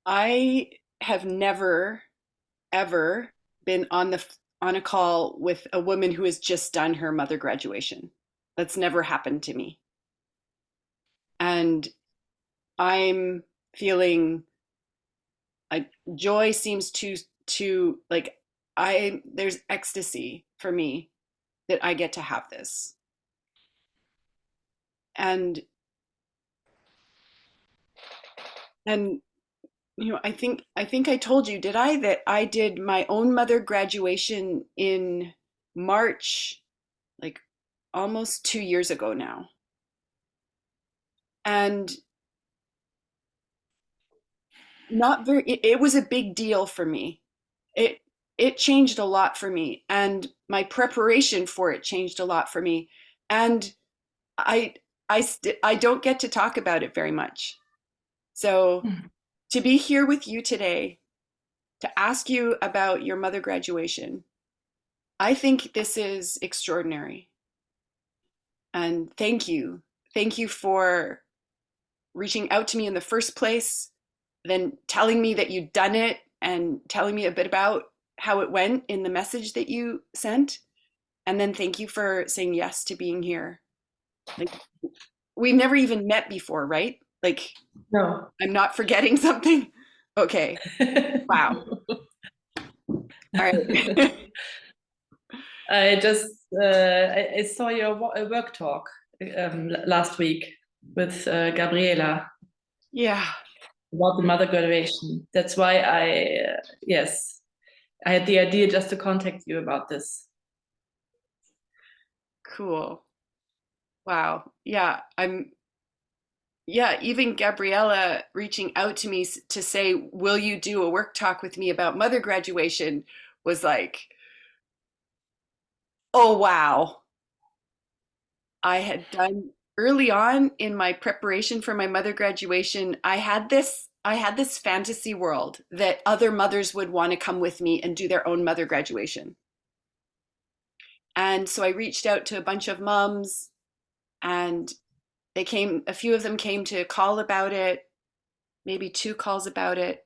I have never ever been on a call with a woman who has just done her mother graduation. That's never happened to me. And I'm feeling like joy seems to like I there's ecstasy for me that I get to have this. And and I think I told you, did I, that I did my own mother graduation in March, like almost 2 years ago now. And not very, it was a big deal for me. It it changed a lot for me, and my preparation for it changed a lot for me. And I I don't get to talk about it very much. So to be here with you today to ask you about your mother graduation, I think this is extraordinary. And thank you. Thank you for reaching out to me in the first place, then telling me that you'd done it and telling me a bit about how it went in the message that you sent. And then thank you for saying yes to being here. Like, we've never even met before, right? Like, No. I'm not forgetting something. Okay. Wow. All right. I just I saw your work talk last week with Gabriela Yeah. about the mother graduation. That's why yes, I had the idea just to contact you about this. Cool. Wow. Yeah, even Gabriella reaching out to me to say, "Will you do a work talk with me about mother graduation?" was like, "Oh, wow." I had done early on in my preparation for my mother graduation, I had this fantasy world that other mothers would want to come with me and do their own mother graduation. And so I reached out to a bunch of moms, and a few of them came to call about it, maybe two calls about it.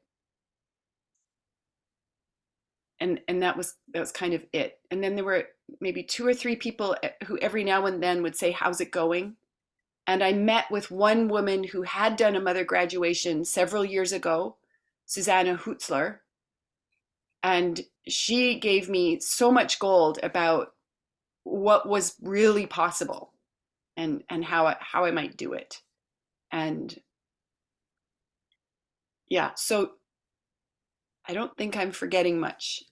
And that was kind of it. And then there were maybe two or three people who every now and then would say, "How's it going?" And I met with one woman who had done a mother graduation several years ago, Susanna Hutzler, and she gave me so much gold about what was really possible, and how I might do it. And yeah, so I don't think I'm forgetting much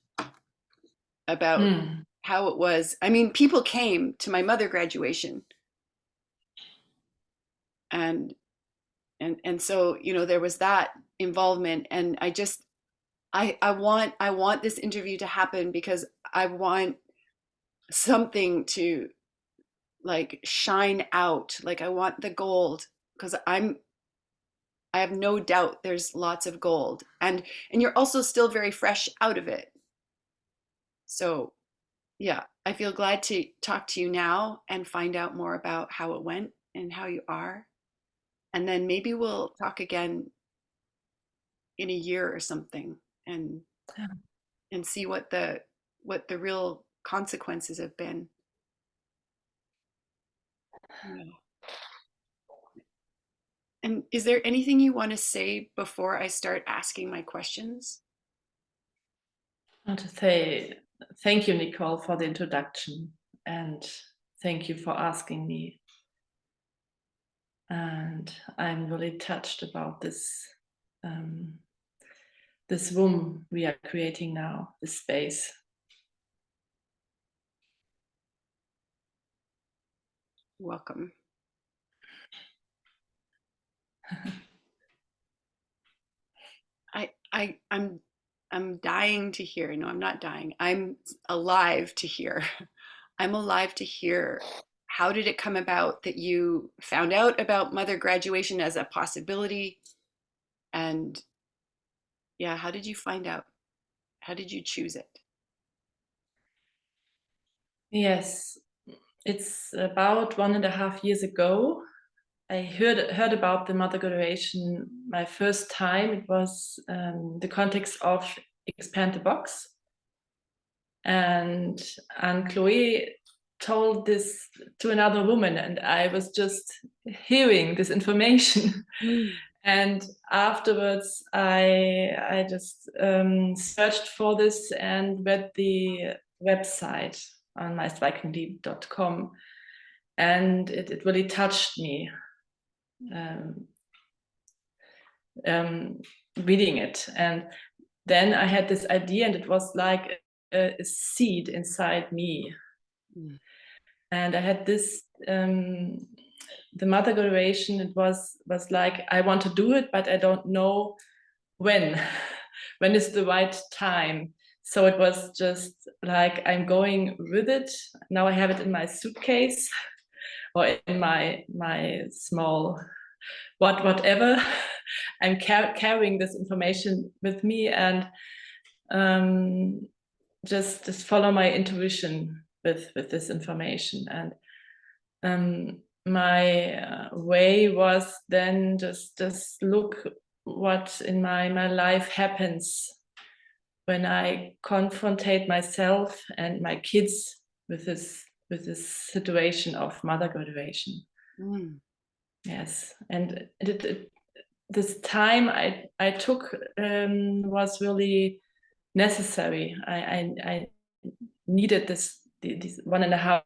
about Mm. how it was. I mean, people came to my mother graduation, and and so there was that involvement. And I want this interview to happen because I want something to like shine out. Like, I want the gold, because I have no doubt there's lots of gold, and you're also still very fresh out of it. So yeah, I feel glad to talk to you now and find out more about how it went and how you are. And then maybe we'll talk again in a year or something, and see what the real consequences have been. Yeah. And is there anything you want to say before I start asking my questions? I want to say thank you, Nicole, for the introduction, and thank you for asking me. And I'm really touched about this room we are creating now, this space. Welcome. I'm dying to hear. No, I'm not dying. I'm alive to hear. I'm alive to hear. How did it come about that you found out about mother graduation as a possibility? And yeah, how did you find out? How did you choose it? Yes, it's about 1.5 years ago. I heard about the mother graduation my first time. It was the context of Expand the Box, and Chloe told this to another woman, and I was just hearing this information. Mm. And afterwards, I just searched for this and read the website on meisterweichenlieb.com, and it really touched me. Um, Reading it, and then I had this idea, and it was like a seed inside me. Mm. And I had this the mother graduation. It was like, I want to do it, but I don't know when when is the right time. So it was just like, I'm going with it. Now I have it in my suitcase or in my small whatever. I'm carrying this information with me, and just follow my intuition with this information. And my way was then just look what in my life happens when I confrontate myself and my kids with this situation of mother graduation. Mm. Yes, and this time I took was really necessary. I needed these 1.5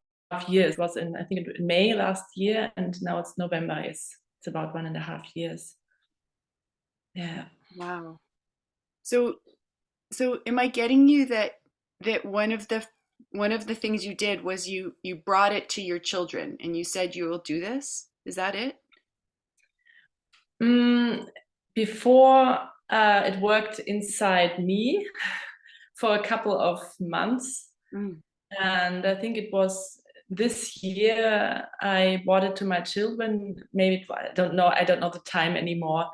years. It was I think in May last year, and now it's November. It's about 1.5 years. Yeah. Wow. So am I getting you that one of the things you did was you brought it to your children and you said you will do this? Is that it? Mm, Before it worked inside me for a couple of months. Mm. And I think it was this year I brought it to my children. Maybe I don't know. I don't know the time anymore.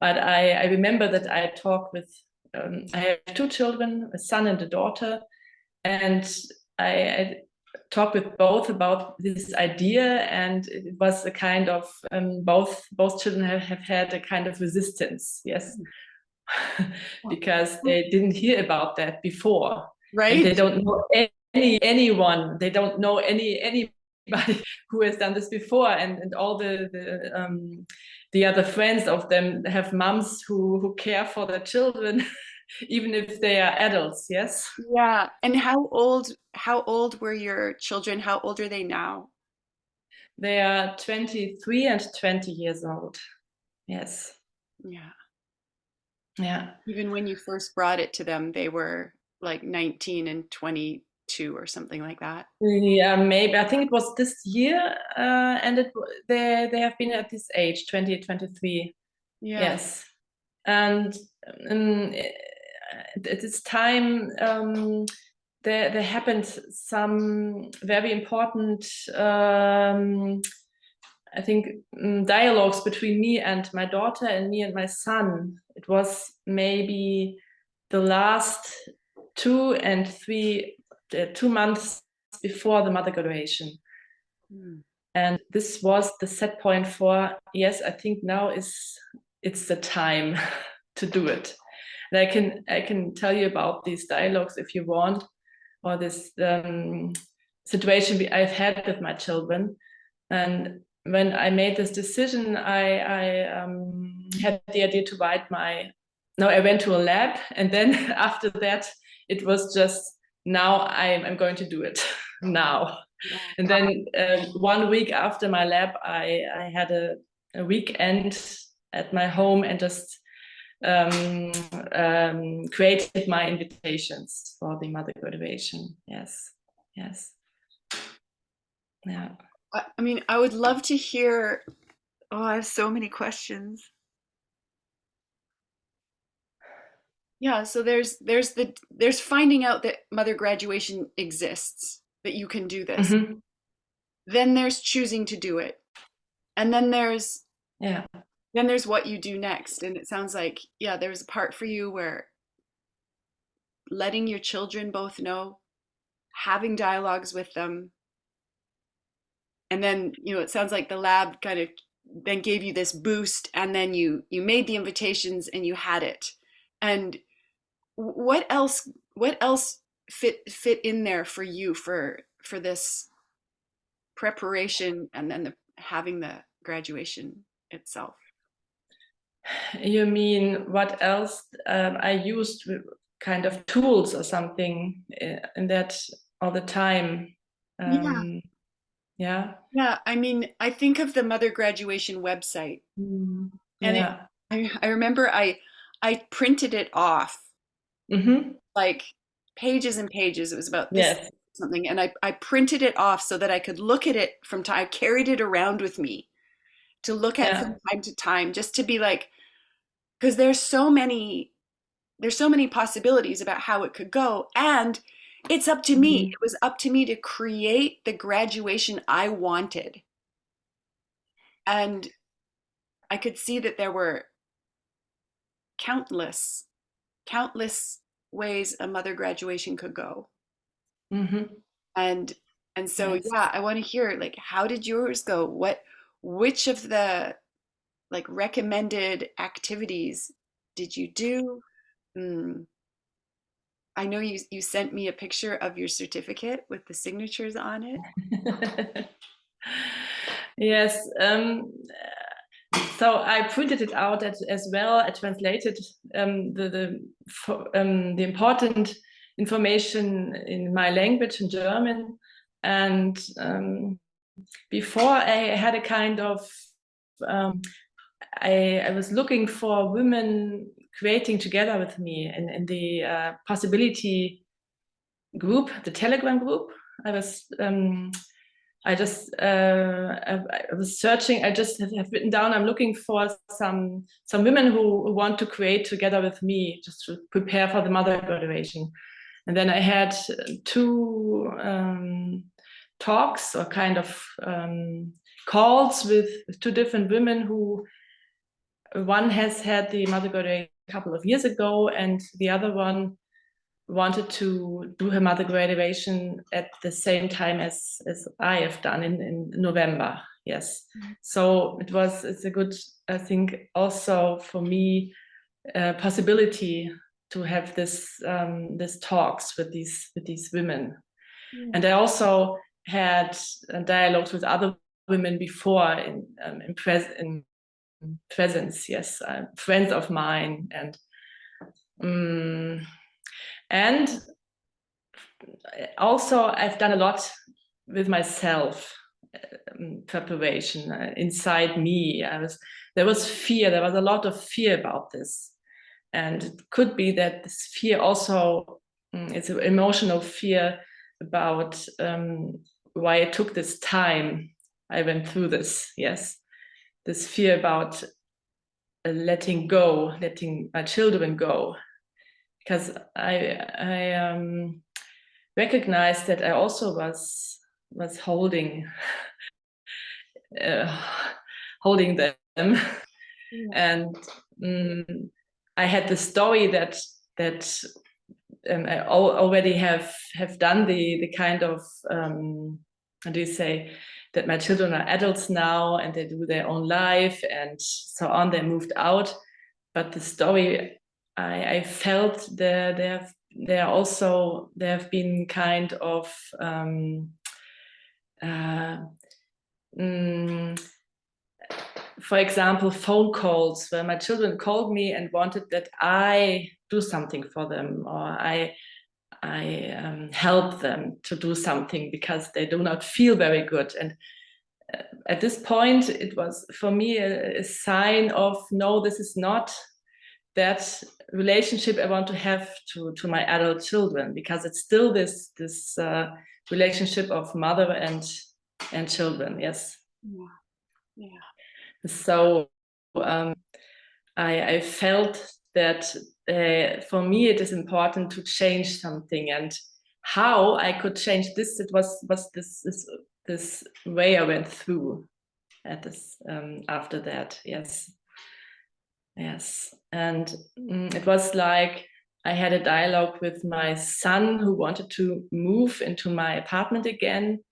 But I remember that I talked with. I have two children, a son and a daughter, and I talked with both about this idea, and it was a kind of both children have had a kind of resistance. Yes. Because they didn't hear about that before, and Right? they don't know anyone. They don't know anybody who has done this before, and all the other friends of them have moms who care for their children, even if they are adults. Yes, Yeah. And how old were your children? How old are they now? they are 23 and 20 years old. Yes, Yeah. yeah. Even when you first brought it to them, they were like 19 and 22 or something like that. Yeah, maybe I think it was this year, and they have been at this age, 20, 23. Yeah. Yes, and at this time, there happened some very important, I think, dialogues between me and my daughter and me and my son. It was maybe the last 2 months before the mother graduation. Mm. And this was the set point for, yes, I think now it's the time to do it. And I can tell you about these dialogues if you want, or this situation I've had with my children. And when I made this decision, I had the idea to write my. No, I went to a lab, and then after that, it was just, now I'm going to do it now. Wow. And then 1 week after my lab, I had a weekend at my home and just created my invitations for the mother graduation. Yes, yes, yeah. I mean, I would love to hear. Oh, I have so many questions. Yeah, so there's finding out that mother graduation exists, that you can do this. Mm-hmm. Then there's choosing to do it. And Yeah. then there's what you do next. And it sounds like, yeah, there's a part for you where letting your children both know, having dialogues with them, and then, it sounds like the lab kind of then gave you this boost, and then you made the invitations and you had it. And what else fit in there for you for this preparation and then having the graduation itself? You mean what else I used, kind of tools or something in that all the time? Yeah. Yeah. Yeah, I mean, I think of the mother graduation website, and Yeah. I remember I printed it off, Mm-hmm. like pages and pages. It was about this Yes. something, and I printed it off so that I could look at it from time. I carried it around with me to look at Yeah. from time to time, just to be like, because there's so many possibilities about how it could go, and it's up to me. Mm-hmm. It was up to me to create the graduation I wanted, and I could see that there were countless, countless ways a mother graduation could go. Mm-hmm. And and so Yes. yeah, I want to hear, like, how did yours go? Which of the, like, recommended activities did you do? Mm, I know you sent me a picture of your certificate with the signatures on it. Yes. So I printed it out as well. I translated the important information in my language, in German, and before I had a kind of um, I was looking for women creating together with me in the possibility group, the Telegram group. I was I was searching. I just have written down. I'm looking for some women who want to create together with me, just to prepare for the mother graduation. And then I had two talks or kind of calls with two different women who, one has had the mother graduation a couple of years ago, and the other one wanted to do her mother graduation at the same time as I have done in November. Yes. So it's a good, I think, also for me, possibility to have this talks with these women. Yeah. And I also had dialogues with other women before in presence. Yes, friends of mine, um, and also I've done a lot with myself, preparation inside me. There was fear. There was a lot of fear about this, and it could be that this fear also, it's an emotional fear about why it took this time. I went through this. Yes, this fear about letting go, letting my children go, because I recognized that I also was uh, holding them, Yeah. and I had the story that I already have done the kind of how do you say, that my children are adults now and they do their own life and so on. They moved out, but the story I felt there have been kind of uh, mm, for example, phone calls where my children called me and wanted that I do something for them, or I help them to do something because they do not feel very good. And at this point, it was for me a sign of, no, this is not that relationship I want to have to my adult children, because it's still this relationship of mother and children. Yes. Yeah. Yeah. So I felt that for me it is important to change something, and how I could change this, it was this way I went through at this after that. Yes. Yes. And it was like I had a dialogue with my son who wanted to move into my apartment again,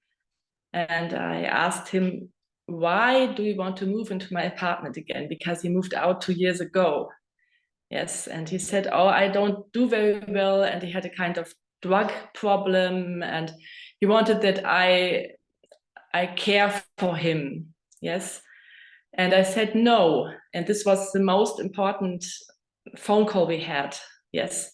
and I asked him why do you want to move into my apartment again? Because he moved out 2 years ago. Yes, and he said, oh, I don't do very well, and he had a kind of drug problem, and he wanted that I care for him. Yes, and I said no, and this was the most important phone call we had. Yes,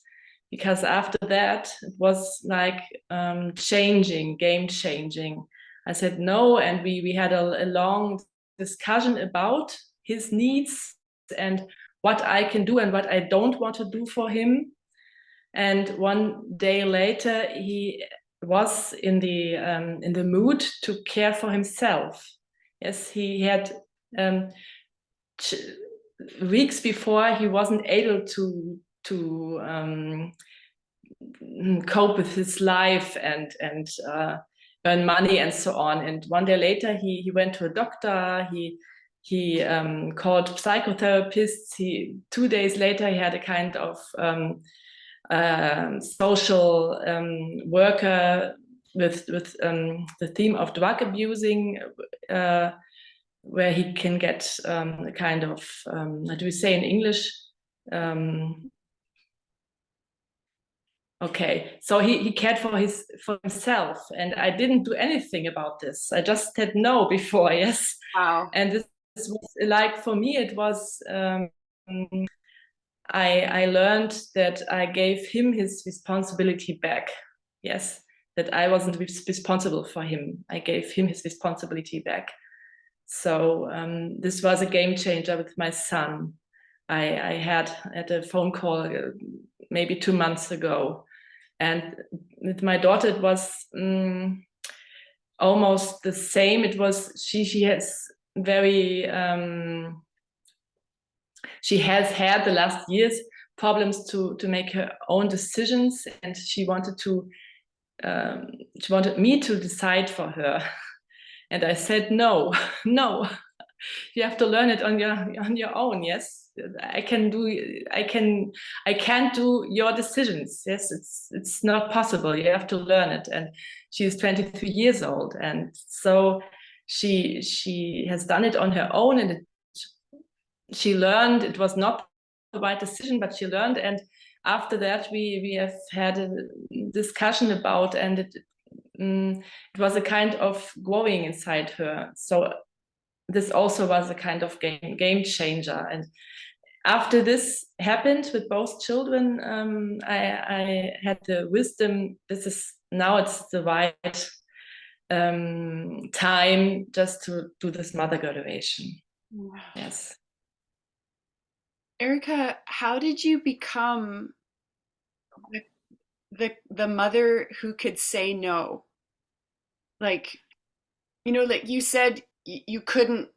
because after that it was like game changing. I said no, and we had a long discussion about his needs and what I can do and what I don't want to do for him. And one day later, he was in the mood to care for himself. Yes, he had weeks before he wasn't able to cope with his life and earn money and so on. And one day later, he went to a doctor. He called psychotherapists. 2 days later, he had a kind of social worker with the theme of drug abusing, where he can get a kind of what do we say in English? Okay, so he cared for himself, and I didn't do anything about this. I just said no before, yes. Wow. And this was like, for me, it was I learned that I gave him his responsibility back. Yes, that I wasn't responsible for him. I gave him his responsibility back. So this was a game changer with my son. I had at a phone call maybe 2 months ago. And with my daughter, it was almost the same. It was, she has very, she has had the last years problems to make her own decisions, and she wanted me to decide for her. And I said, no, no, you have to learn it on your own. Yes, I can't do your decisions. Yes, it's not possible. You have to learn it. And she's 23 years old, and so she has done it on her own, and she learned it was not the right decision, but she learned. And after that, we have had a discussion about, and it was a kind of growing inside her. So this also was a kind of game changer. And after this happened with both children, I had the wisdom, it's the right time just to do this mother graduation. Wow. Yes. Erika, how did you become the mother who could say no? Like, like you said, you couldn't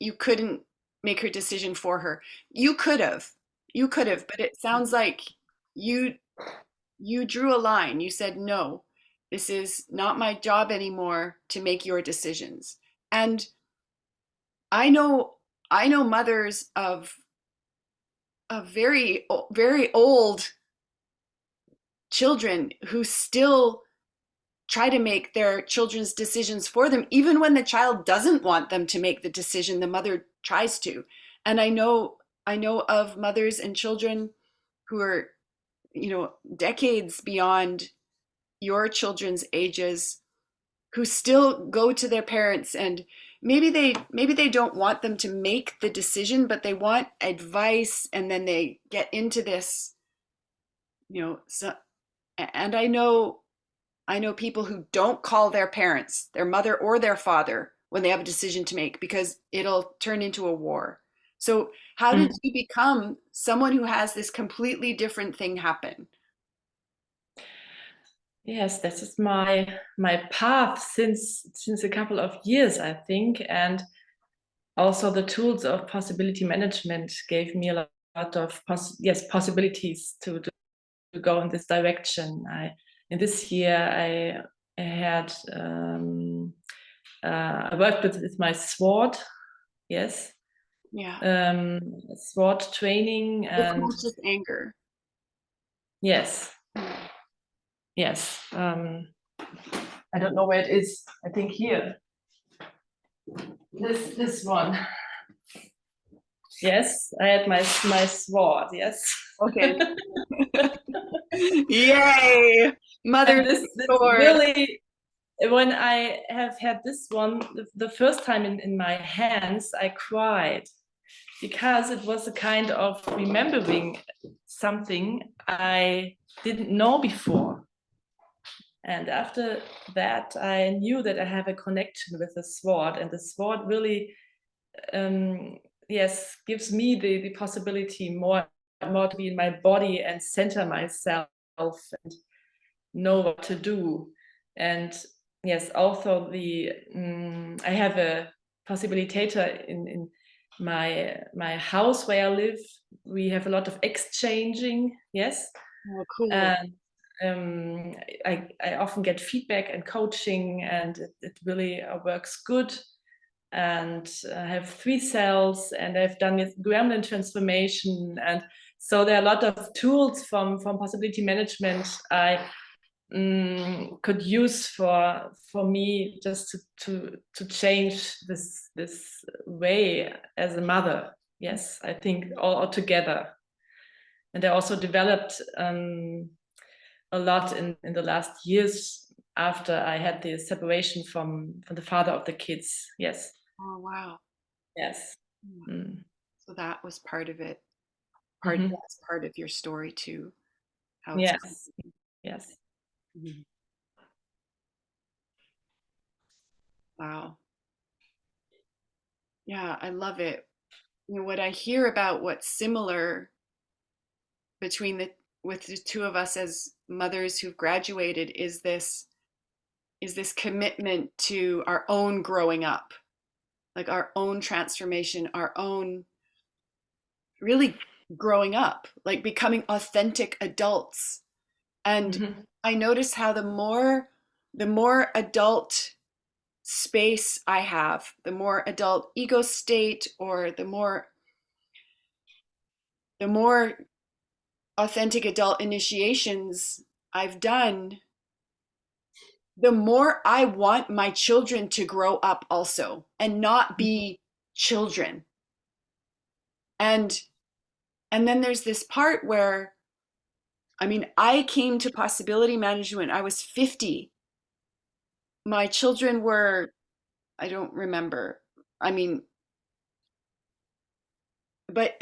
make her decision for her. You could have, but it sounds like you you drew a line. You said, no, this is not my job anymore to make your decisions. And I know mothers of very old children who still try to make their children's decisions for them, even when the child doesn't want them to make the decision. The mother tries to. And I know of mothers and children who are, decades beyond your children's ages, who still go to their parents, and maybe they don't want them to make the decision, but they want advice, and then they get into this, so, and I know people who don't call their parents, their mother or their father, when they have a decision to make, because it'll turn into a war. So how did you become someone who has this completely different thing happen? Yes, this is my path since a couple of years, I think. And also the tools of possibility management gave me a lot of possibilities to go in this direction. In this year I had I worked with my sword. Yes. Yeah. Sword training. The And conscious anger. yes, yes. I don't know where it is. I think here. This one. Yes, I had my sword. Yes. Okay. Yay! And Mother's this sword. really, when I have had this one, the first time in my hands, I cried because it was a kind of remembering something I didn't know before. And after that, I knew that I have a connection with the sword, and the sword really, yes, gives me the possibility more to be in my body and center myself and know what to do. And yes, also I have a facilitator in my house where I live. We have a lot of exchanging, yes, Oh, cool. and I often get feedback and coaching, and it really works good. And I have 3 cells, and I've done this gremlin transformation, and so there are a lot of tools from possibility management I could use for me just to change this way as a mother. Yes, I think all together. And I also developed a lot in the last years after I had the separation from the father of the kids. Yes. Oh, wow. Yes. Hmm. Mm. So that was part of it. Mm-hmm. That's part of your story too, how it's come. Yes. Yes. Mhm. Wow. Yeah, I love it. You know, what I hear about what's similar between the with the two of us as mothers who've graduated is this commitment to our own growing up, like our own transformation, our own really growing up, like becoming authentic adults. And Mm-hmm. I notice how the more adult space I have, the more adult ego state, or the more authentic adult initiations I've done, the more I want my children to grow up also and not be children. And then there's this part where, I mean, I came to possibility management when I was 50. My children were, I don't remember. I mean, but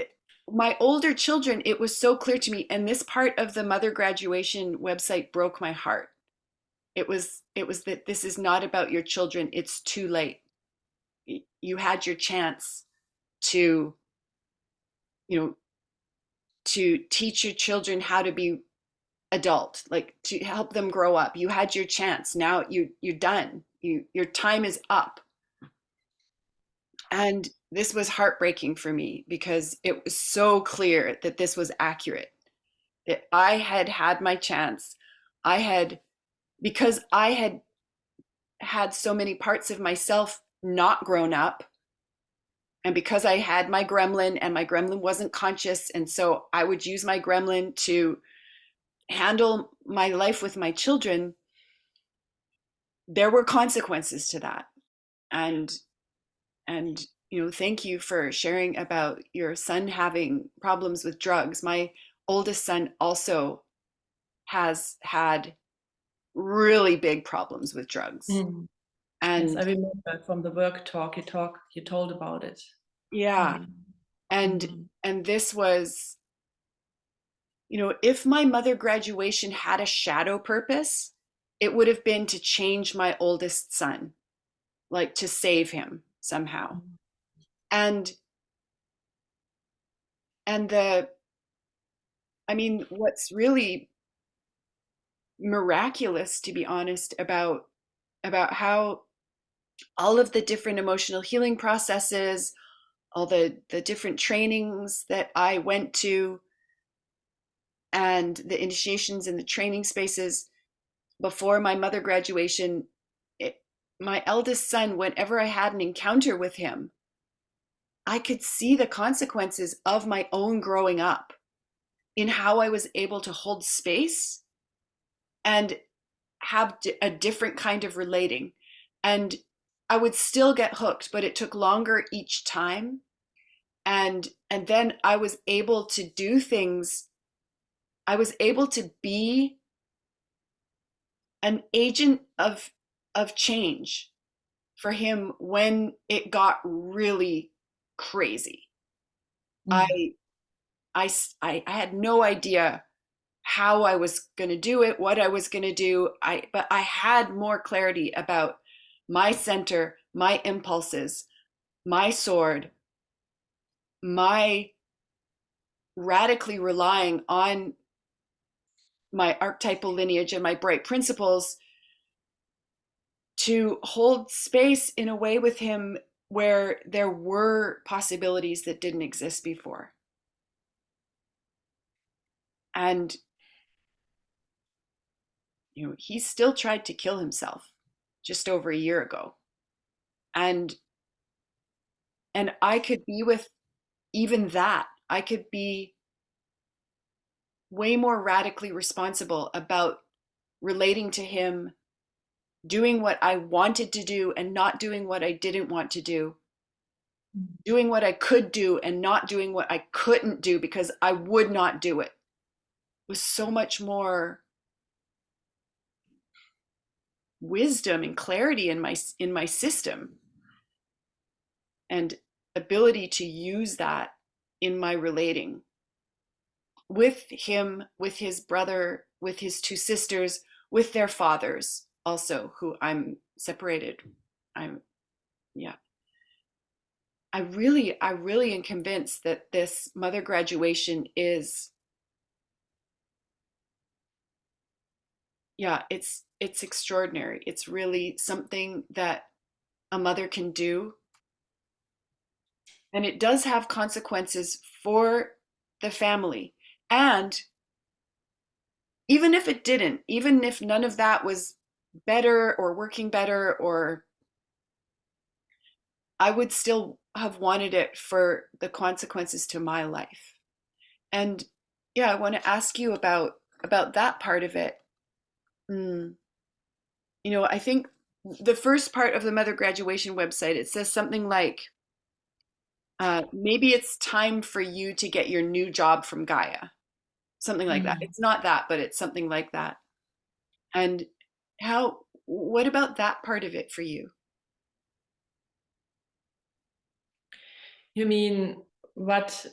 my older children, it was so clear to me. And this part of the mother graduation website broke my heart. It was that this is not about your children. It's too late. You had your chance to, you know, to teach your children how to be adult, like to help them grow up. You had your chance. Now you're done. Your time is up. And this was heartbreaking for me because it was so clear that this was accurate. That I had had my chance. I had, because I had had so many parts of myself not grown up, and because I had my gremlin and my gremlin wasn't conscious, and so I would use my gremlin to handle my life with my children, there were consequences to that. And you know, thank you for sharing about your son having problems with drugs. My oldest son also has had really big problems with drugs. Mm. Yes, I And remember from the work talk you told about it. yeah, Mm. and Mm. this was, you know, if my mother graduation had a shadow purpose, it would have been to change my oldest son, like to save him somehow. And the, I mean, what's really miraculous, to be honest, about how all of the different emotional healing processes, all the different trainings that I went to, and the initiations in the training spaces before my mother graduation, it, my eldest son, whenever I had an encounter with him, I could see the consequences of my own growing up in how I was able to hold space and have a different kind of relating. And I would still get hooked, but it took longer each time. And then I was able to do things. I was able to be an agent of change for him when it got really crazy. Mm. I I had no idea how I was going to do it, what I was going to do. But I had more clarity about my center, my impulses, my sword, my radically relying on my archetypal lineage and my bright principles to hold space in a way with him where there were possibilities that didn't exist before. And he still tried to kill himself just over a year ago. And I could be with even that. I could be way more radically responsible about relating to him, doing what I wanted to do and not doing what I didn't want to do, doing what I could do and not doing what I couldn't do because I would not do it. With so much more wisdom and clarity in my system and ability to use that in my relating with him, with his brother, with his two sisters, with their fathers also, who I'm separated. I'm, yeah. I really am convinced that this mother graduation is, yeah, it's extraordinary. It's really something that a mother can do, and it does have consequences for the family. And even if it didn't, even if none of that was better or working better, or I would still have wanted it for the consequences to my life. And yeah, I want to ask you about that part of it. Mm. I think the first part of the mother graduation website, it says something like, maybe it's time for you to get your new job from Gaia, something like that. Mm. It's not that, but it's something like that. And what about that part of it for you? You mean, what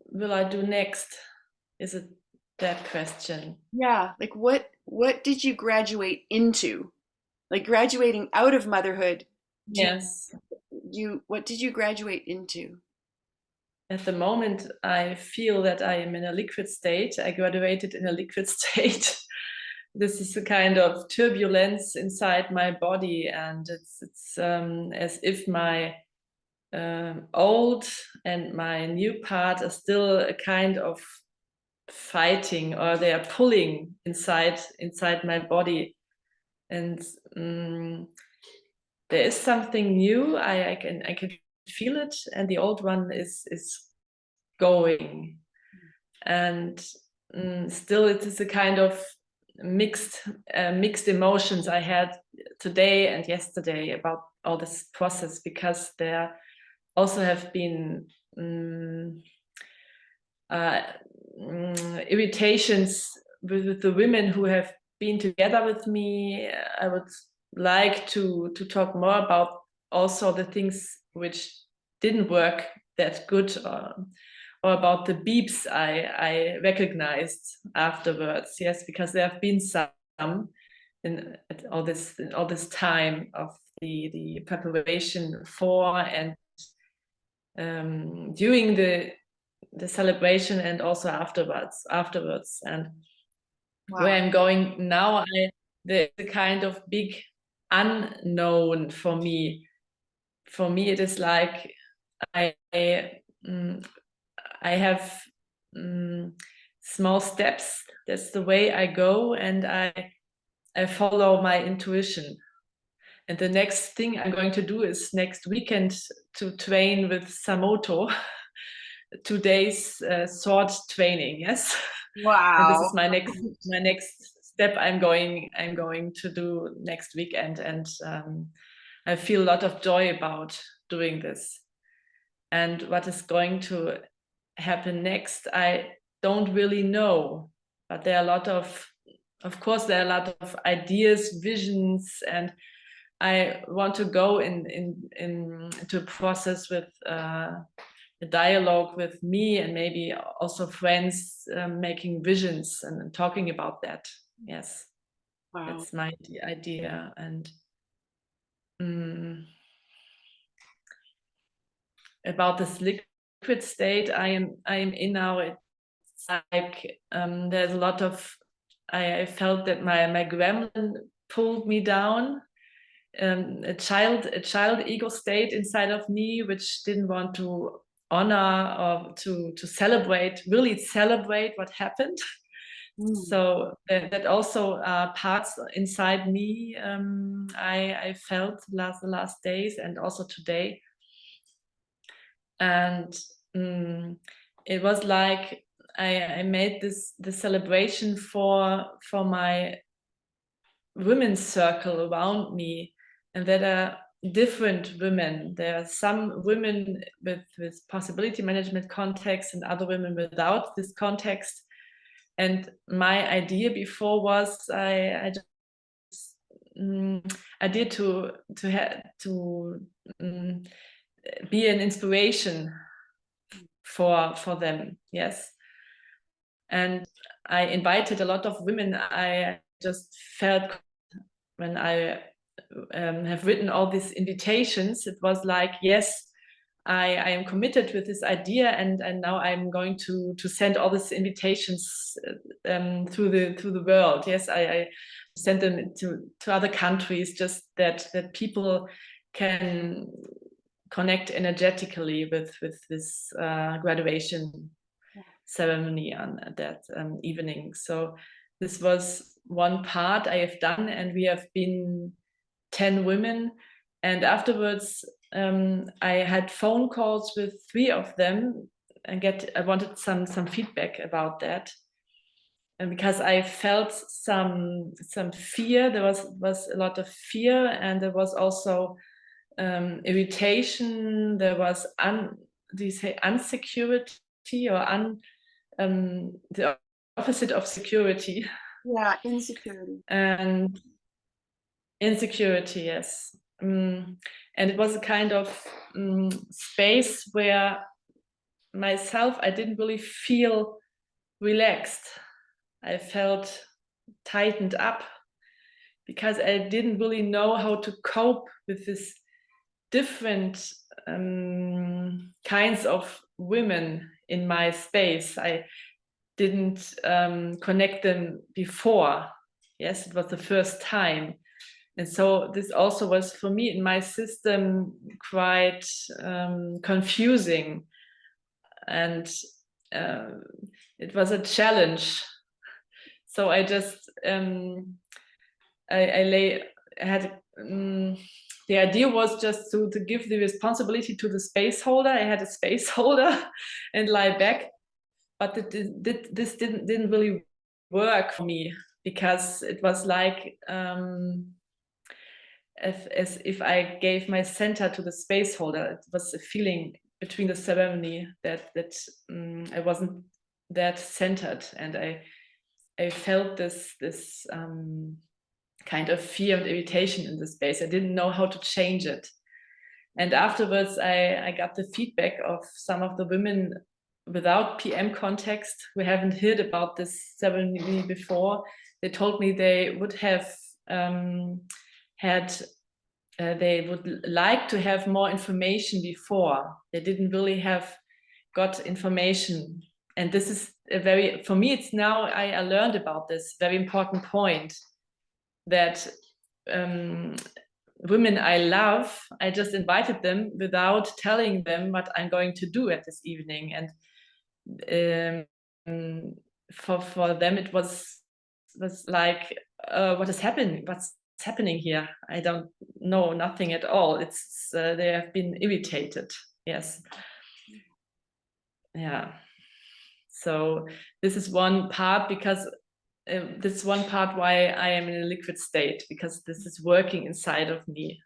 will I do next? Is it that question? Yeah, like what did you graduate into? Like graduating out of motherhood, do Yes. you what did you graduate into? At the moment, I feel that I am in a liquid state. I graduated in a liquid state. This is a kind of turbulence inside my body, and it's as if my old and my new part are still a kind of fighting, or they are pulling inside my body. And there is something new. I can feel it, and the old one is going. And still, it is a kind of mixed emotions I had today and yesterday about all this process, because there also have been irritations with the women who have been together with me. I would like to talk more about also the things which didn't work that good, or about the beeps I recognized afterwards. Yes, because there have been some in all this time of the preparation for and during the celebration, and also afterwards. And where Wow. I'm going now, there's a kind of big unknown for me. For me, it is like I mm, I have small steps. That's the way I go, and I follow my intuition. And the next thing I'm going to do is next weekend to train with Samoto. 2 days sword training. Yes, and this is Wow. my next step. I'm going to do next weekend, and I feel a lot of joy about doing this. And what is going to happen next, I don't really know. But there are a lot of course, there are a lot of ideas, visions, and I want to go into a process with a dialogue with me and maybe also friends, making visions and talking about that. Yes, Wow. that's my idea. And about this liquid state I am in now, it's like there's a lot of I felt that my gremlin pulled me down, a child ego state inside of me, which didn't want to honor or to celebrate what happened. So that also parts inside me, I felt the last days and also today. And it was like I made this celebration for my women's circle around me, and there are different women. There are some women with possibility management context and other women without this context. And my idea before was I just idea to be an inspiration for them. Yes. And I invited a lot of women. I just felt when I have written all these invitations, it was like, yes, I am committed with this idea, and now I'm going to send all these invitations through the world. Yes, I sent them to other countries, just that people can connect energetically with this graduation ceremony on that evening. So this was one part I have done, and we have been 10 women. And afterwards, I had phone calls with 3 of them and I wanted some feedback about that. And because I felt some fear, there was a lot of fear, and there was also irritation. There was insecurity, or the opposite of security. Yeah, insecurity. And insecurity, yes. And it was a kind of space where myself, I didn't really feel relaxed. I felt tightened up because I didn't really know how to cope with this different kinds of women in my space. I didn't connect them before. Yes, it was the first time. And so this also was for me in my system quite confusing. And it was a challenge. So I just, I had, the idea was just to give the responsibility to the space holder. I had a space holder and lie back, but this didn't really work for me, because it was like as if I gave my center to the space holder. It was a feeling between the ceremony that I wasn't that centered, and I felt this kind of fear and irritation in the space. I didn't know how to change it. And afterwards, I got the feedback of some of the women without PM context who haven't heard about this ceremony before. They told me they would have they would like to have more information before. They didn't really have got information. And this is for me, it's now I learned about this very important point, that women I love, I just invited them without telling them what I'm going to do at this evening. And for them, it was like, what is happening? What's happening here? I don't know nothing at all. It's they have been irritated. Yes. Yeah. So this is one part, because this is one part why I am in a liquid state, because this is working inside of me.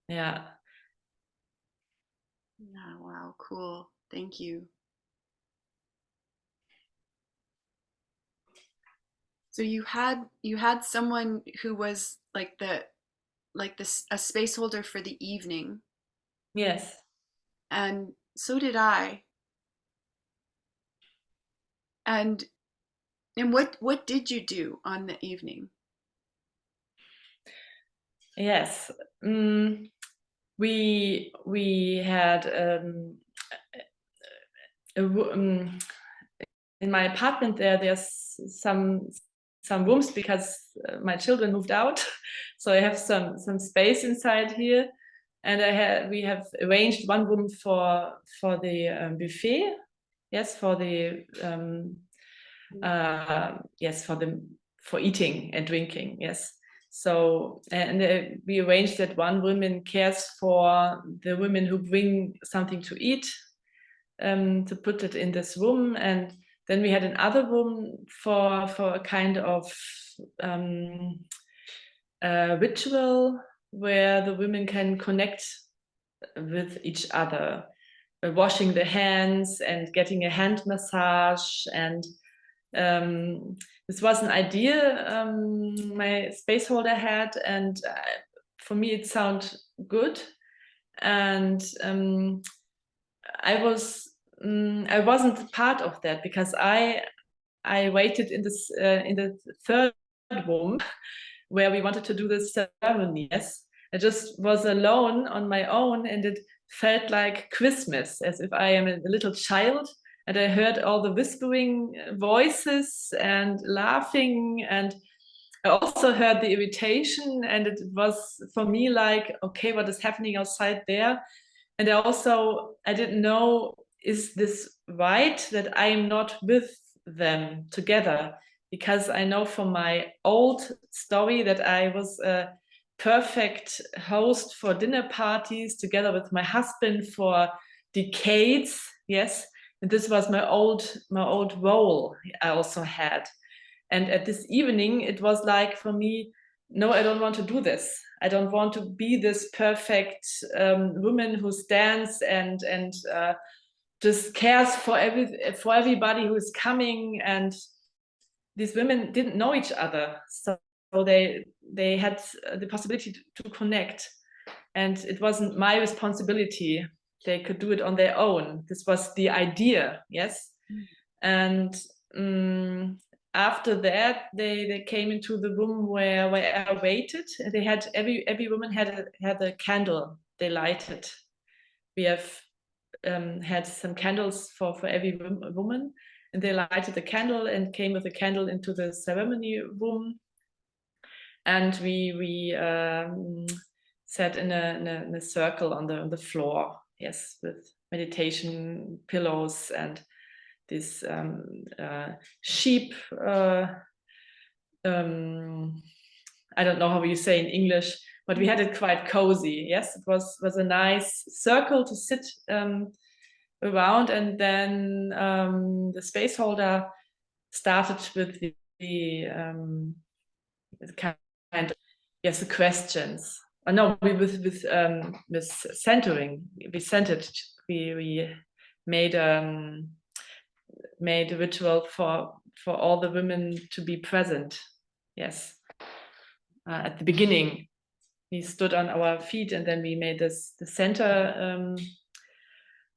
Yeah. Yeah, wow, cool. Thank you. So you had someone who was like this a space holder for the evening, Yes. and so did I. And what did you do on the evening? Yes. Mm, we had a, in my apartment there's some rooms because my children moved out, so I have some space inside here, and we have arranged one room for the buffet. Yes, for the yes, for eating and drinking. Yes. So, and we arranged that one woman cares for the women who bring something to eat, to put it in this room, and then we had another room for a kind of um, ritual where the women can connect with each other, washing the hands and getting a hand massage. And this was an idea my space holder had, and for me it sounded good. And I wasn't part of that because I waited in the third room where we wanted to do the ceremony. Yes, I just was alone on my own, and it felt like Christmas, as if I am a little child. And I heard all the whispering voices and laughing, and I also heard the irritation. And it was for me like, okay, what is happening outside there? And I didn't know, is this right that I am not with them together? Because I know from my old story that I was a perfect host for dinner parties together with my husband for decades. Yes. And this was my old role I also had. And at this evening, it was like for me, no, I don't want to do this. I don't want to be this perfect woman who stands and just cares for everybody who is coming. And these women didn't know each other, so they had the possibility to connect, and it wasn't my responsibility. They could do it on their own. This was the idea, yes. And um, after that, they came into the room where I waited. They had every woman had a candle they lighted. We have had some candles for every woman, and they lighted the candle and came with the candle into the ceremony room. And we sat in a circle on the floor, yes, with meditation pillows and this sheep. Um, I don't know how you say in English, but we had it quite cozy. Yes, it was a nice circle to sit around, and then the space holder started with the kind of, yes, the questions. No, with centering. We centered. We made made a ritual for all the women to be present. Yes, at the beginning, we stood on our feet, and then we made the center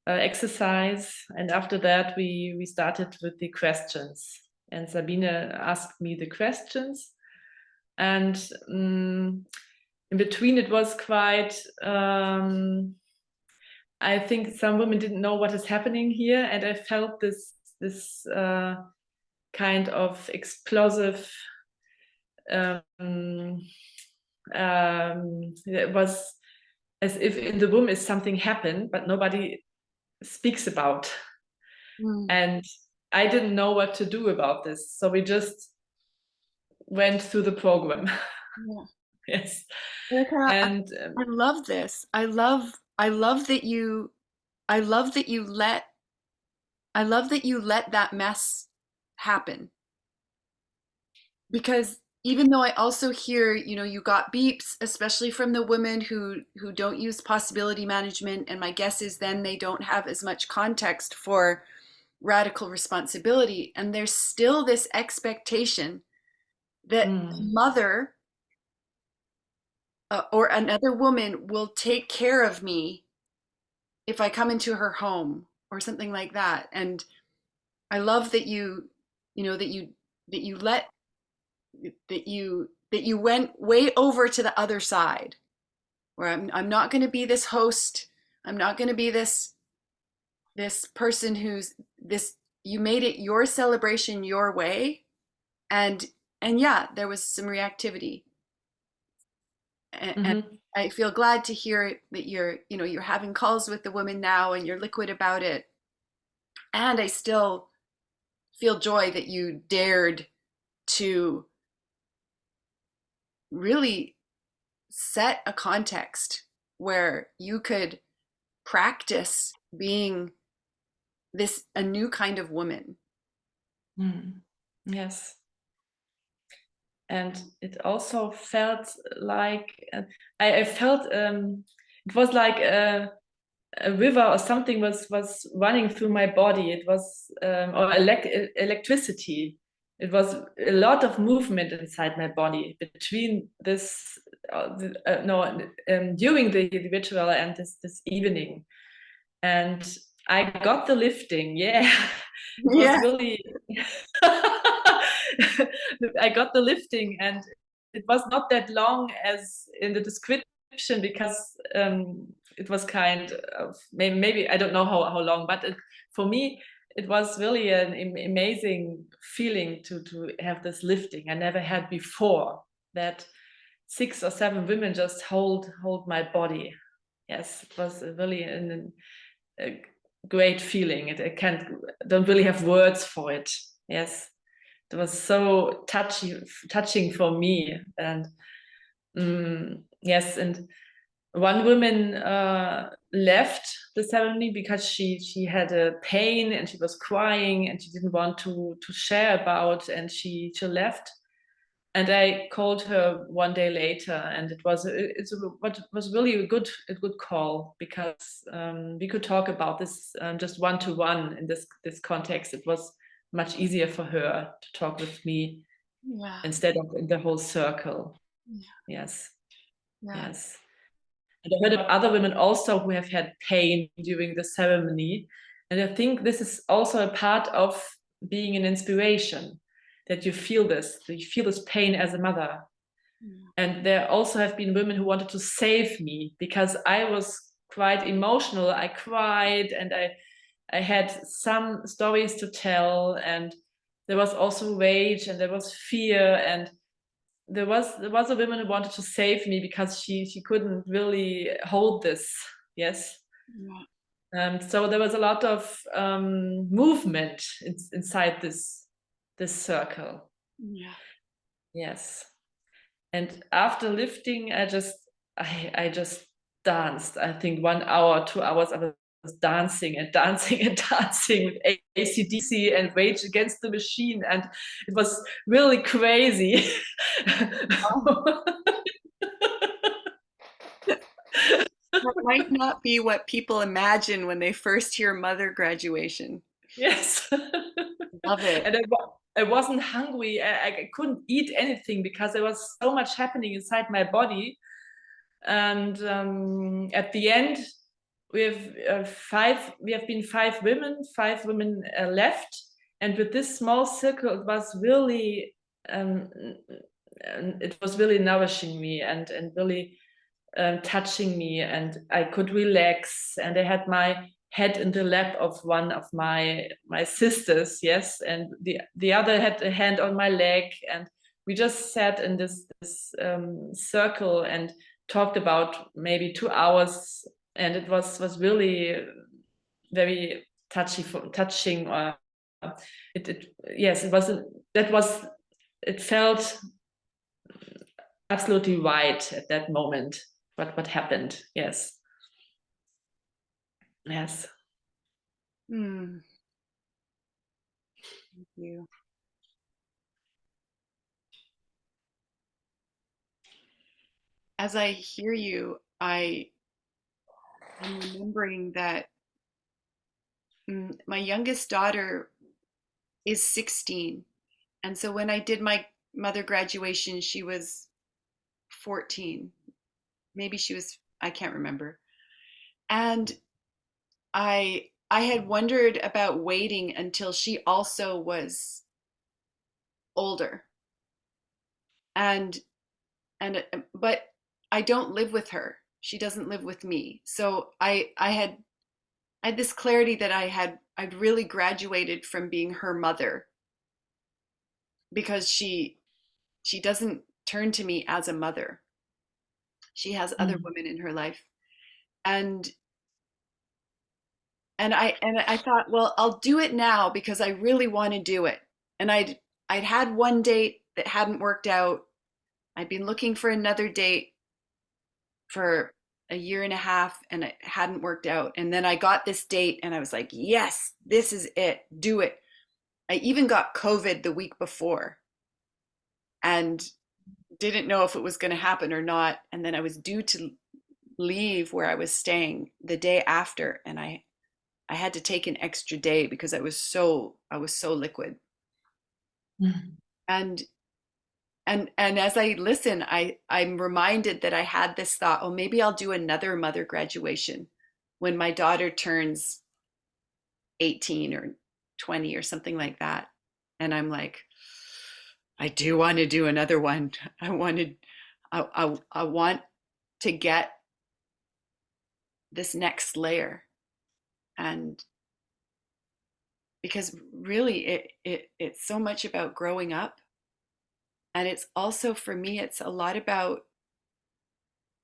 exercise. And after that, we started with the questions. And Sabine asked me the questions, and in between, it was quite. I think some women didn't know what is happening here, and I felt this kind of explosive. It was as if in the room is something happened, but nobody speaks about. Mm. And I didn't know what to do about this, so we just went through the program. Yeah. Yes. Erika, And I love this. I love that I love that you let I love that you let that mess happen, because even though I also hear, you know, you got beeps, especially from the women who don't use possibility management, and my guess is then they don't have as much context for radical responsibility, and there's still this expectation that a Mm. mother or another woman will take care of me if I come into her home or something like that. And I love that you know, that you let that you went way over to the other side where I'm not going to be this host. I'm not going to be this person who's this. You made it your celebration your way, and yeah, there was some reactivity, and Mm-hmm. I feel glad to hear that you're having calls with the women now and you're liquid about it. And I still feel joy that you dared to really set a context where you could practice being this a new kind of woman. Mm. Yes. And it also felt like I felt it was like a river or something was running through my body. It was or electricity. It was a lot of movement inside my body between this no during the ritual and this evening. And I got the lifting. Yeah, it was Yeah. really. I got the lifting, and it was not that long as in the description because it was kind of maybe I don't know how long, but for me it was really an amazing feeling to have this lifting. I never had before that 6 or 7 women just hold my body. Yes, it was really a great feeling. I don't really have words for it. Yes, it was so touching for me. And yes, and one woman left the ceremony because she had a pain and she was crying and she didn't want to share about, and she left. And I called her one day later, and what was really a good call because we could talk about this just one to one in this context. It was much easier for her to talk with me Yeah. instead of in the whole circle. Yeah. Yes, Yeah. yes. And I heard of other women also who have had pain during the ceremony, and I think this is also a part of being an inspiration, that you feel this pain as a mother. And there also have been women who wanted to save me because I was quite emotional. I cried, and I had some stories to tell, and there was also rage and there was fear, and there was a woman who wanted to save me because she couldn't really hold this. Yes. Yeah. So there was a lot of movement inside this circle. Yeah. Yes. And after lifting, I just danced. I think 1 hour, 2 hours, I was dancing and dancing and dancing with AC/DC and Rage Against the Machine, and it was really crazy. Oh, that might not be what people imagine when they first hear mother graduation. Yes. Love it. And I wasn't hungry. I couldn't eat anything because there was so much happening inside my body. And at the end, we have been 5 women left, and with this small circle um, it was really nourishing me and really touching me, and I could relax, and I had my head in the lap of one of my sisters. Yes, and the other had a hand on my leg, and we just sat in this circle and talked about maybe 2 hours, and it was really very touching. It yes, it was that was it felt absolutely right at that moment. What happened? Yes, yes. Hmm. Thank you. as I hear you, I'm remembering that my youngest daughter is 16. And so when I did my mother graduation, she was 14. Maybe she was, I can't remember. And I had wondered about waiting until she also was older. And but I don't live with her. She doesn't live with me. So I had this clarity that I'd really graduated from being her mother because she doesn't turn to me as a mother. She has other Mm. women in her life. And and I thought, well, I'll do it now because I really want to do it. And I'd had one date that hadn't worked out. I'd been looking for another date for a year and a half and it hadn't worked out. And then I got this date and I was like, yes, this is it. Do it. I even got COVID the week before and didn't know if it was going to happen or not. And then I was due to leave where I was staying the day after and I had to take an extra day because I was so liquid. Mm. And and as I listen, I'm reminded that I had this thought, oh, maybe I'll do another mother graduation when my daughter turns 18 or 20 or something like that. And I'm like, I do want to do another one. I want to get this next layer. And because really it's so much about growing up. And it's also for me, it's a lot about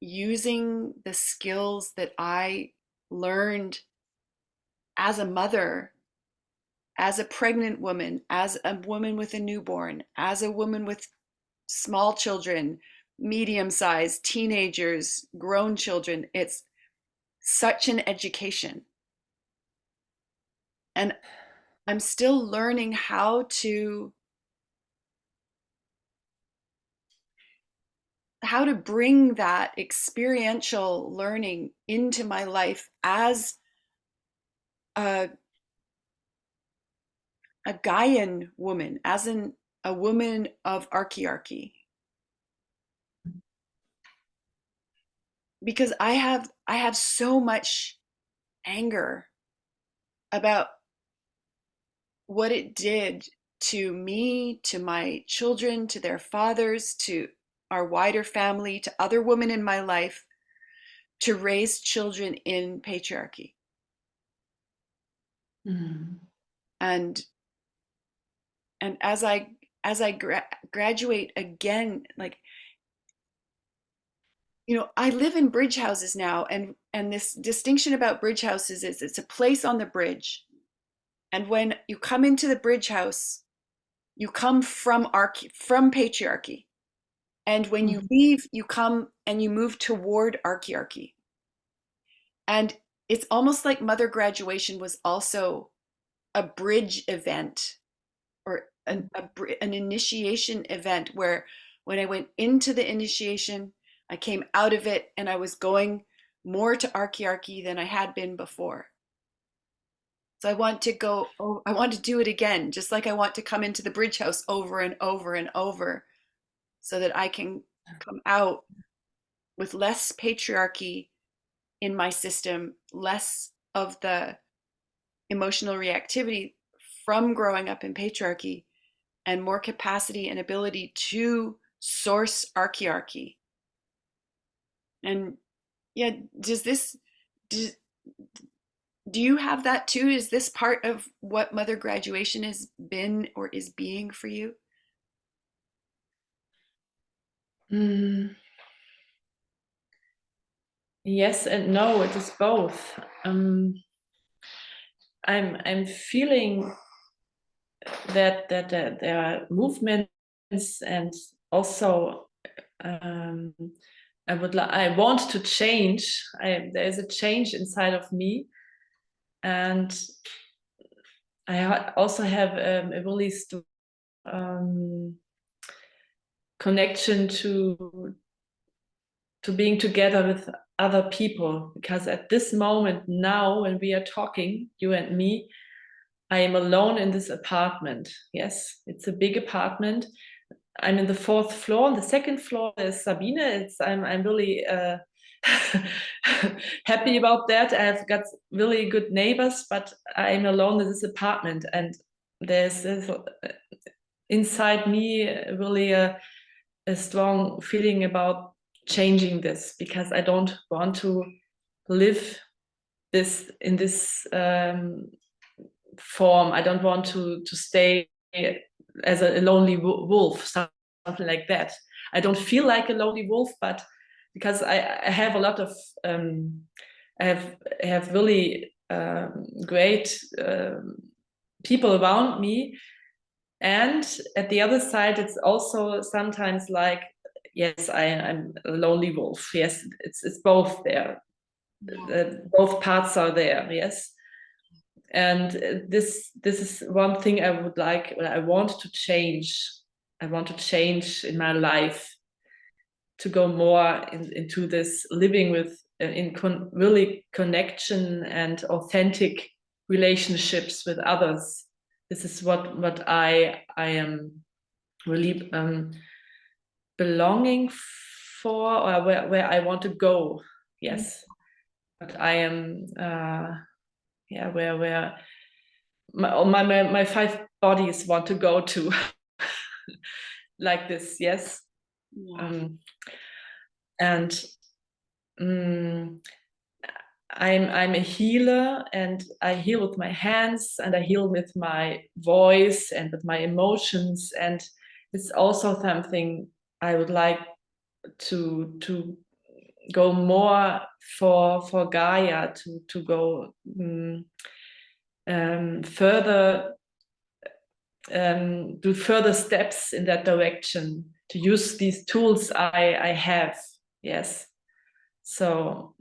using the skills that I learned as a mother, as a pregnant woman, as a woman with a newborn, as a woman with small children, medium sized, teenagers, grown children. It's such an education. And I'm still learning how to bring that experiential learning into my life as a, a Gaian woman, a woman of archiarchy. Because I have so much anger about what it did to me, to my children, to their fathers, to our wider family, to other women in my life, to raise children in patriarchy. Mm. And and as I graduate again, like I live in bridge houses now, and this distinction about bridge houses is it's a place on the bridge, and when you come into the bridge house, you come from patriarchy, and when you Mm. leave, you come and you move toward archiarchy. And it's almost like mother graduation was also a bridge event or an initiation event where when I went into the initiation, I came out of it and I was going more to archiarchy than I had been before. So I want to do it again, just like I want to come into the bridge house over and over and over so that I can come out with less patriarchy in my system, less of the emotional reactivity from growing up in patriarchy, and more capacity and ability to source archiarchy. And yeah, does this do, do you have that too? Is this part of what mother graduation has been or is being for you? Mm. Yes and no, it is both. I'm feeling that there are movements and also um, I want to change. There is a change inside of me, and I also have a really um, connection to being together with other people, because at this moment now, when we are talking, you and me, I am alone in this apartment. Yes, it's a big apartment. I'm in the fourth floor. On the second floor is Sabine. I'm really happy about that. I've got really good neighbors, but I'm alone in this apartment, and there's inside me really a strong feeling about changing this, because I don't want to live this in this form. I don't want to stay as a lonely wolf, something like that. I don't feel like a lonely wolf, but because I have a lot of I have really great people around me, and at the other side, it's also sometimes like, yes, I'm a lonely wolf. Yes, it's both there. Yeah. Both parts are there. Yes, and this is one thing I would like. I want to change. I want to change in my life, to go more into this living with really connection and authentic relationships with others. This is what I am really belonging for, or where I want to go. Yes, but I am yeah, where my five bodies want to go to. Like this. Yes. Yeah. And I'm a healer, and I heal with my hands, and I heal with my voice and with my emotions, and it's also something I would like to go more for Gaia, to go further, do further steps in that direction, to use these tools I have. Yes. So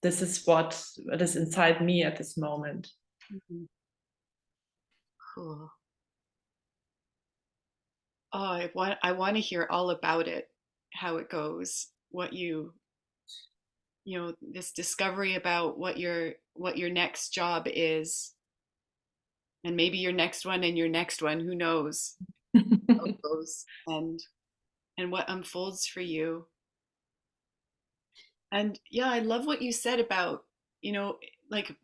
this is what is inside me at this moment. Mhm. Cool. Oh, I want to hear all about it, how it goes, what this discovery about what your next job is, and maybe your next one and your next one, who knows how it goes, and what unfolds for you. And yeah, I love what you said about, you know, like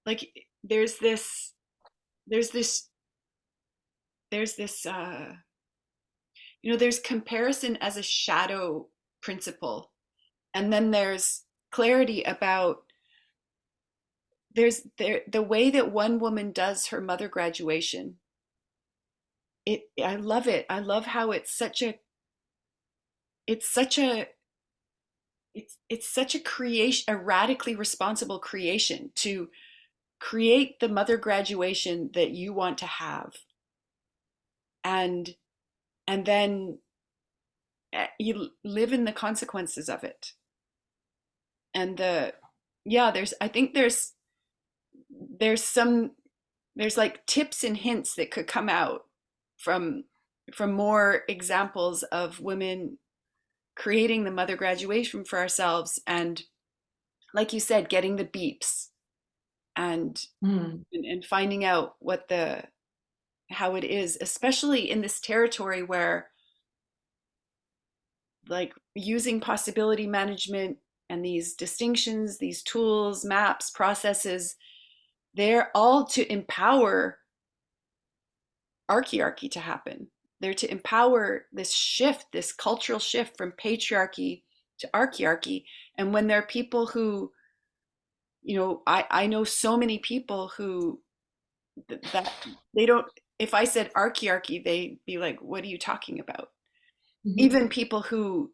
like there's this there's this there's this there's comparison as a shadow principle, and then there's clarity about the way that one woman does her mother graduation. I love it. I love how it's such a it's such a creation, a radically responsible creation, to create the mother graduation that you want to have, and then you live in the consequences of it. And there's I think there's some there's like tips and hints that could come out from more examples of women creating the mother graduation for ourselves, and like you said, getting the beeps, and finding out how it is, especially in this territory where, like, using possibility management and these distinctions, these tools, maps, processes, they're all to empower archiarchy to happen. They're to empower this shift, this cultural shift from patriarchy to archiarchy. And when there are people who, I know so many people who, that they don't, if I said archiarchy, they'd be like, what are you talking about? Even people who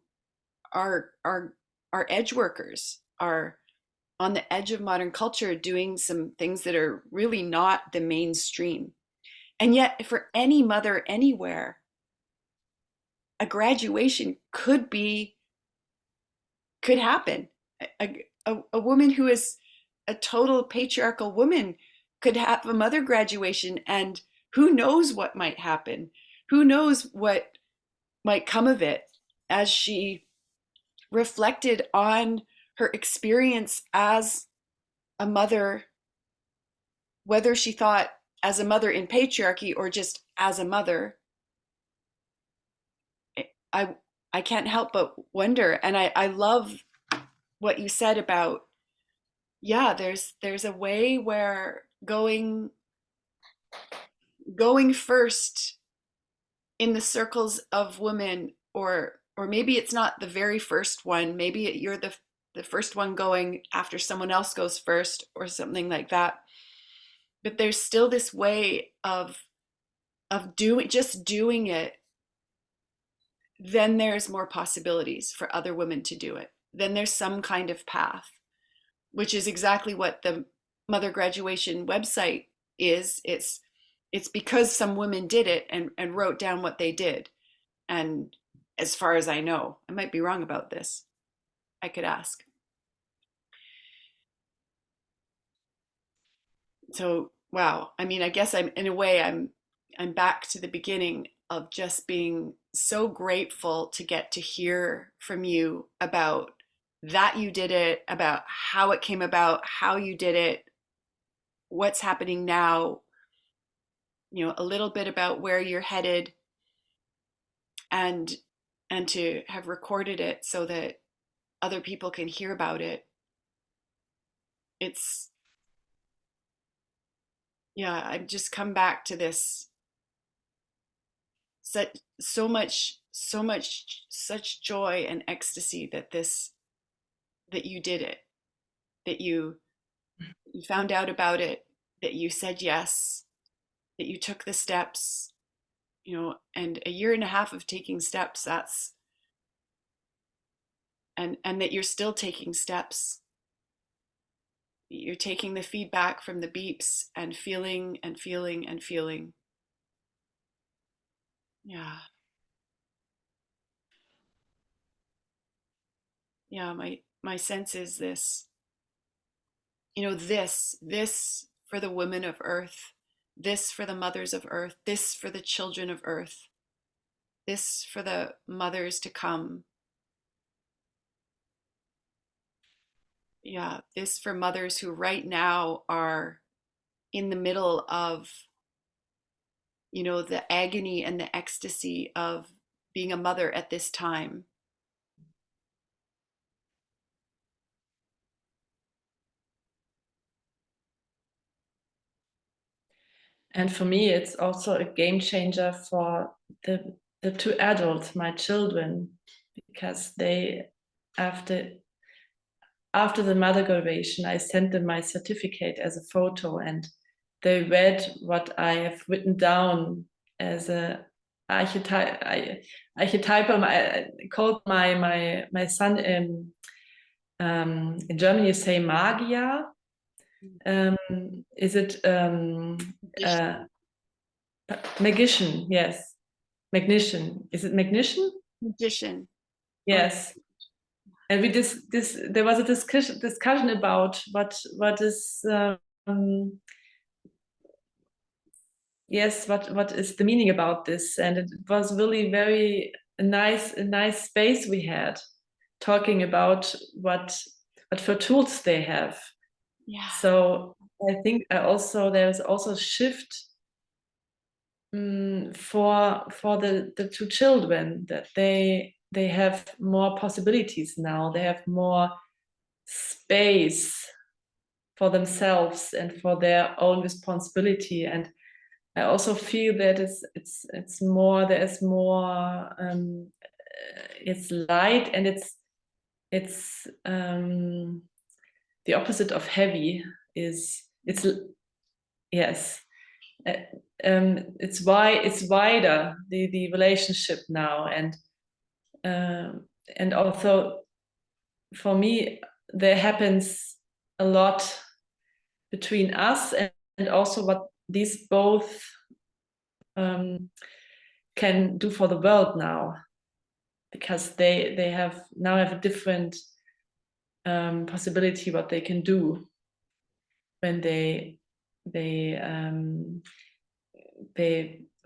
are edge workers, are on the edge of modern culture, doing some things that are really not the mainstream. And yet, for any mother anywhere, a graduation could happen. A woman who is a total patriarchal woman could have a mother graduation, and who knows what might happen? Who knows what might come of it as she reflected on her experience as a mother, whether she thought as a mother in patriarchy or just as a mother. I I can't help but wonder, and I love what you said about, yeah, there's a way where going first in the circles of women, or maybe it's not the very first one, maybe you're the first one going after someone else goes first or something like that, but there's still this way of doing it. Then there's more possibilities for other women to do it. Then there's some kind of path, which is exactly what the mother graduation website is. It's because some women did it and wrote down what they did. And as far as I know, I might be wrong about this. I could ask. So, wow. I mean, I guess I'm in a way I'm back to the beginning of just being so grateful to get to hear from you about that you did it, about how it came about, how you did it, what's happening now, a little bit about where you're headed, and to have recorded it so that other people can hear about it. It's, yeah, I've just come back to this, such joy and ecstasy that you did it, that you found out about it, that you said yes, that you took the steps, and a year and a half of taking steps, that's, and that you're still taking steps. You're taking the feedback from the beeps and feeling and feeling and feeling. Yeah. Yeah, my sense is this, this for the women of earth, this for the mothers of earth, this for the children of earth, this for the mothers to come. Yeah, this for mothers who right now are in the middle of, the agony and the ecstasy of being a mother at this time. And for me, it's also a game changer for the two adults, my children, because they, after the mother graduation, I sent them my certificate as a photo, and they read what I have written down as a archetype. I called my son in Germany you say Magier. Is it magician? Yes, magnician. Is it magnician? Magician. Yes. And we this there was a discussion about what is yes, what is the meaning about this, and it was really very a nice space we had talking about what for tools they have. Yeah. So I think there's also a shift for the two children, that they have more possibilities now. They have more space for themselves and for their own responsibility. And I also feel that it's more, there's more it's light, and it's the opposite of heavy is it's yes. It's wider, the relationship now, and also for me there happens a lot between us, and also what these both can do for the world now, because they have a different possibility what they can do when they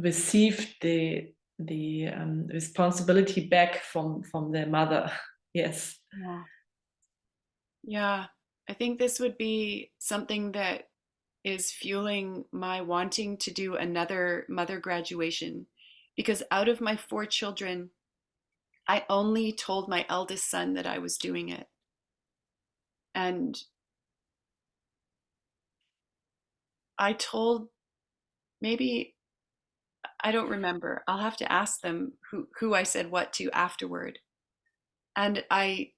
receive the responsibility back from their mother. Yes. Yeah. Yeah. I think this would be something that is fueling my wanting to do another mother graduation because out of my four children, I only told my eldest son that I was doing it. And I told maybe I don't remember. I'll have to ask them who I said what to afterward. And I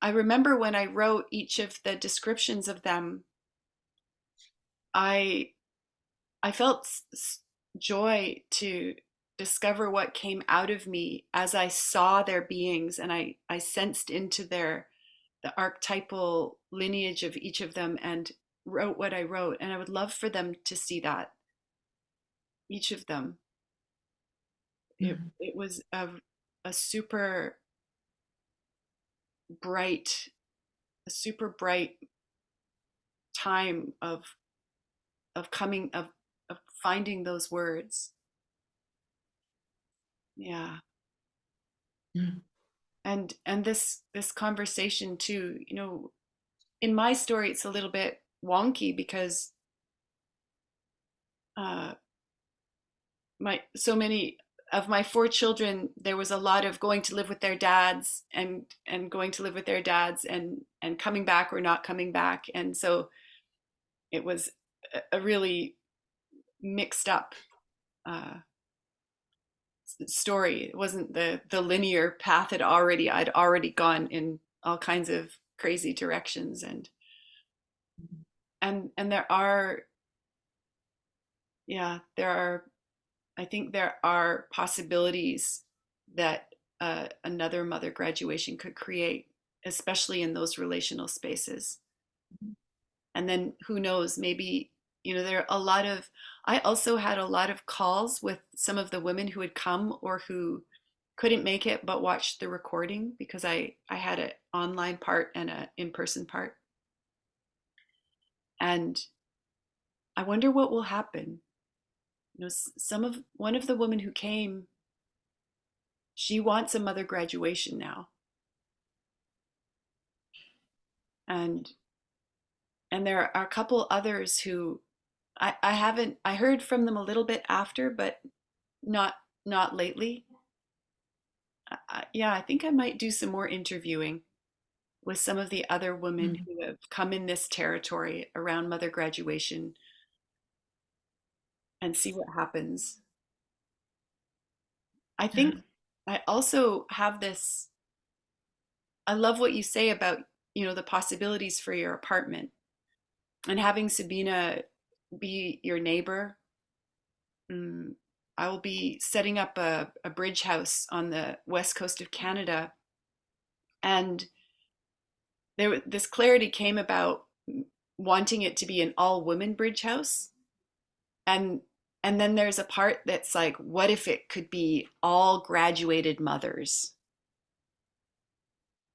remember when I wrote each of the descriptions of them, I I felt joy to discover what came out of me as I saw their beings and I sensed into the archetypal lineage of each of them and wrote what I wrote. And I would love for them to see that, each of them. It was a bright, a super bright time of coming of finding those words. Yeah. Mm. And this conversation too, you know, in my story it's a little bit wonky because uh my so many of my four children, there was a lot of going to live with their dads and going to live with their dads and coming back or not coming back. And so it was a really mixed up uh, story. It wasn't the linear path I'd already gone in all kinds of crazy directions. And there are, yeah, there are, I think there are possibilities that another mother graduation could create, especially in those relational spaces. And then who knows, maybe, you know, there are a lot of, I also had a lot of calls with some of the women who had come or who couldn't make it but watched the recording because I had an online part and an in-person part. And I wonder what will happen. You know, some of one of the women who came, she wants a mother graduation now. And there are a couple others who I haven't I heard from them a little bit after, but not not lately. Yeah, I think I might do some more interviewing with some of the other women Mm. who have come in this territory around mother graduation and see what happens. I Yeah. think I also have this, I love what you say about, you know, the possibilities for your apartment and having Sabina be your neighbor. Mm, I will be setting up a bridge house on the west coast of Canada. And this clarity came about wanting it to be an all women bridge house. And then there's a part that's like, what if it could be all graduated mothers?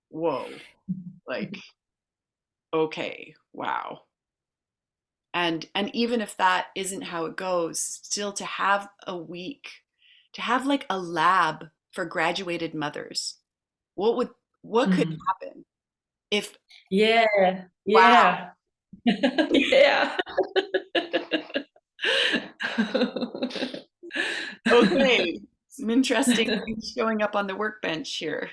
Whoa, like, okay, wow. And even if that isn't how it goes, still to have a week, to have like a lab for graduated mothers, what would what could Mm. happen if, Yeah, wow, yeah, yeah. okay, some interesting things showing up on the workbench here.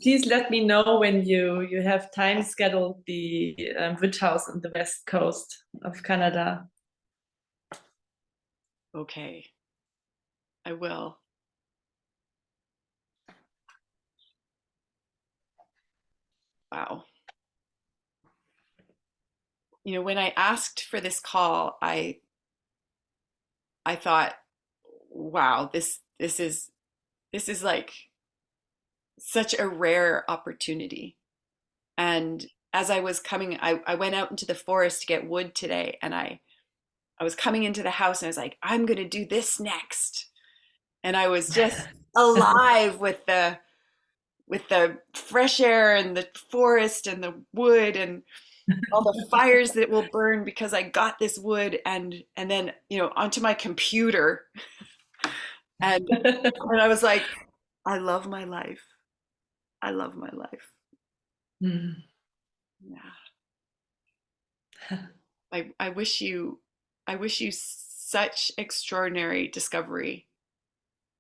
Please let me know when you have time scheduled the witch house on the west coast of Canada. Okay, I will. Wow. You know, when I asked for this call, I thought, wow, this is like such a rare opportunity. And as I was coming, I went out into the forest to get wood today, and I was coming into the house and I was like, I'm gonna do this next. And I was just alive with the fresh air and the forest and the wood and all the fires that will burn because I got this wood and then, you know, onto my computer and I was like, I love my life. I love my life. Mm. Yeah. I wish you such extraordinary discovery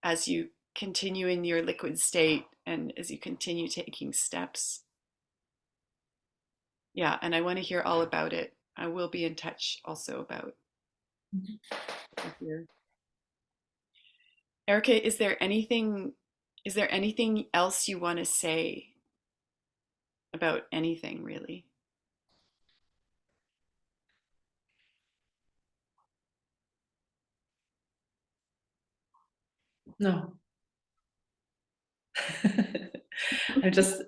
as you continue in your liquid state and as you continue taking steps. Yeah, and I want to hear all about it. I will be in touch also about here. Erika, is there anything else you want to say about anything really? No. I'm just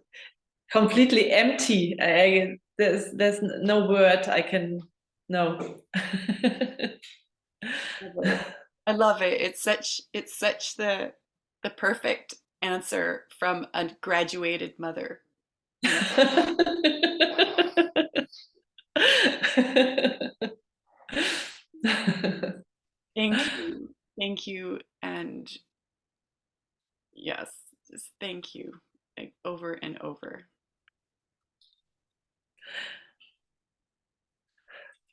completely empty. There's no word I can no. Love it. I love it. It's such the perfect answer from a graduated mother, you know. Thank you. Thank you. And yes, just thank you like, over and over.